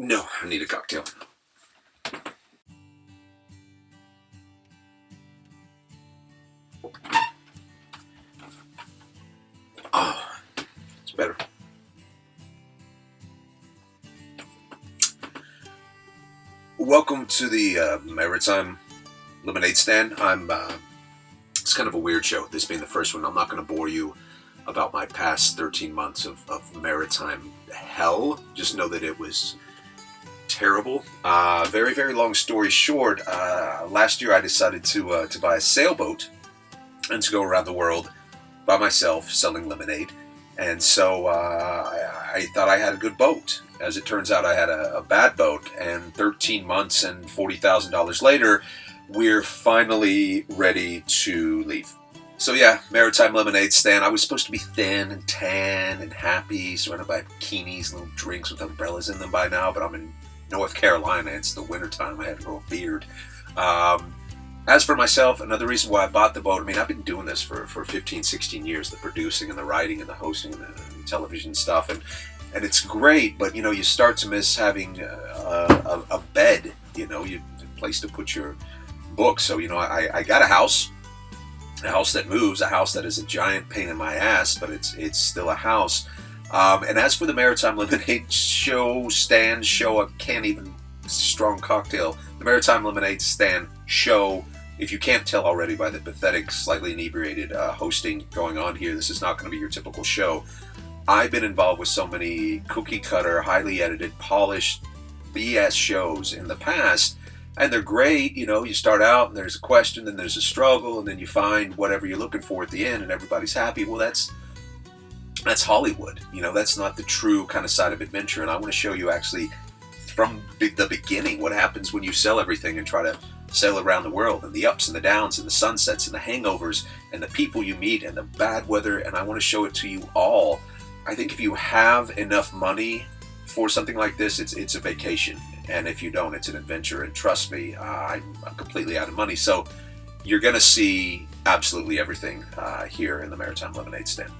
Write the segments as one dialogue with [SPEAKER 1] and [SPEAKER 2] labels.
[SPEAKER 1] No, I need a cocktail. Oh, it's better. Welcome to the Maritime lemonade stand. It's kind of a weird show, this being the first one. I'm not going to bore you about my past 13 months of maritime hell. Just know that it was terrible. Very, very long story short, last year I decided to buy a sailboat and to go around the world by myself selling lemonade. And so I thought I had a good boat. As it turns out, I had a bad boat. And 13 months and $40,000 later, we're finally ready to leave. So yeah, Maritime Lemonade Stand. I was supposed to be thin and tan and happy, surrounded by bikinis, little drinks with umbrellas in them by now, but I'm in North Carolina. It's the wintertime. I had to grow a beard. As for myself, another reason why I bought the boat, I mean, I've been doing this for 15, 16 years, the producing and the writing and the hosting and the television stuff, and it's great, but, you know, you start to miss having a bed, you know, a place to put your books. So, you know, I got a house that moves, a house that is a giant pain in my ass, but it's still a house. And as for the Maritime Lemonade Stand, I can't even, strong cocktail, the Maritime Lemonade Stand show. If you can't tell already by the pathetic, slightly inebriated hosting going on here, this is not going to be your typical show. I've been involved with so many cookie cutter, highly edited, polished BS shows in the past, and they're great. You know, you start out and there's a question, then there's a struggle, and then you find whatever you're looking for at the end, and everybody's happy. Well, that's Hollywood. You know, that's not the true kind of side of adventure, and I want to show you actually from the beginning what happens when you sell everything and try to sail around the world, and the ups and the downs and the sunsets and the hangovers and the people you meet and the bad weather, and I want to show it to you all. I think if you have enough money for something like this, it's a vacation, and if you don't, it's an adventure. And trust me, I'm completely out of money, so you're going to see absolutely everything here in the Maritime Lemonade Stand.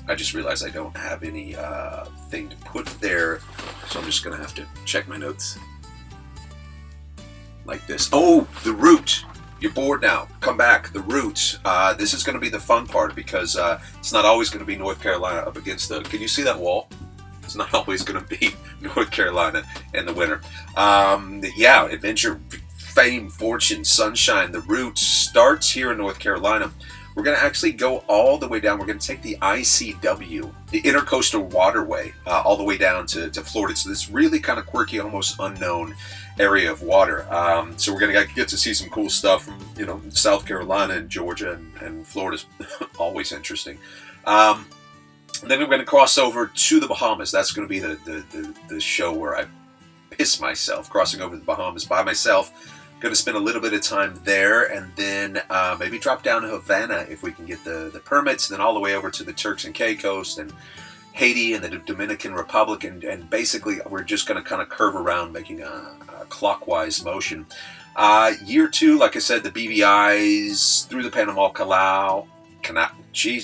[SPEAKER 1] I just realized I don't have any thing to put there, so I'm just going to have to check my notes like this. Oh, the route. You're bored now. Come back. The route. This is going to be the fun part, because it's not always going to be North Carolina up against the... Can you see that wall? It's not always going to be North Carolina in the winter. Yeah, adventure, fame, fortune, sunshine. The route starts here in North Carolina. We're going to actually go all the way down. We're going to take the ICW, the Intercoastal Waterway, all the way down to Florida. So this really kind of quirky, almost unknown area of water. So we're going to get to see some cool stuff from, you know, South Carolina and Georgia, and Florida's always interesting. Then we're going to cross over to the Bahamas. That's going to be the show where I piss myself, crossing over the Bahamas by myself. Going to spend a little bit of time there, and then maybe drop down to Havana if we can get the permits, and then all the way over to the Turks and Caicos and Haiti and the Dominican Republic, and basically we're just going to kind of curve around, making a clockwise motion. Year 2, like I said, the BVI's through the Panama Canal, Gin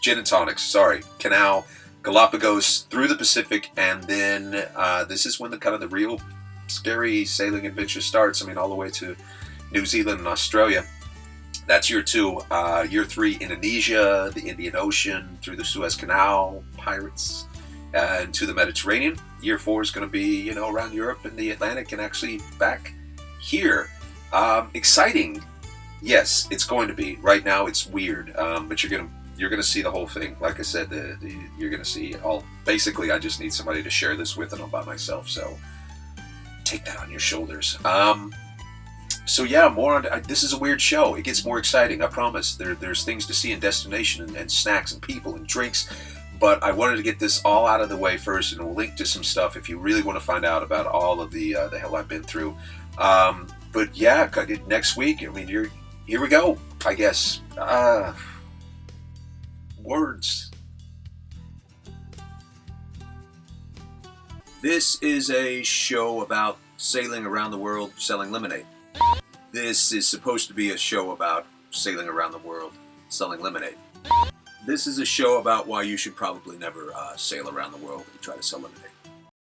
[SPEAKER 1] and Tonics, sorry, Canal, Galapagos, through the Pacific, and then this is when the real scary sailing adventure starts. I mean, all the way to New Zealand and Australia. That's year 2. Year 3, Indonesia, the Indian Ocean, through the Suez Canal, pirates, and to the Mediterranean. Year 4 is going to be, you know, around Europe and the Atlantic, and actually back here. Exciting. Yes, it's going to be. Right now, it's weird, but you're gonna see the whole thing. Like I said, you're gonna see all. Basically, I just need somebody to share this with, and I'm by myself, so take that on your shoulders. So yeah, more on. This is a weird show. It gets more exciting, I promise. There's things to see in destination, and snacks and people and drinks. But I wanted to get this all out of the way first, and we'll link to some stuff if you really want to find out about all of the hell I've been through. But yeah, next week. I mean, here we go. I guess. Words. This is a show about sailing around the world selling lemonade. This is supposed to be a show about sailing around the world selling lemonade. This is a show about why you should probably never sail around the world and try to sell lemonade.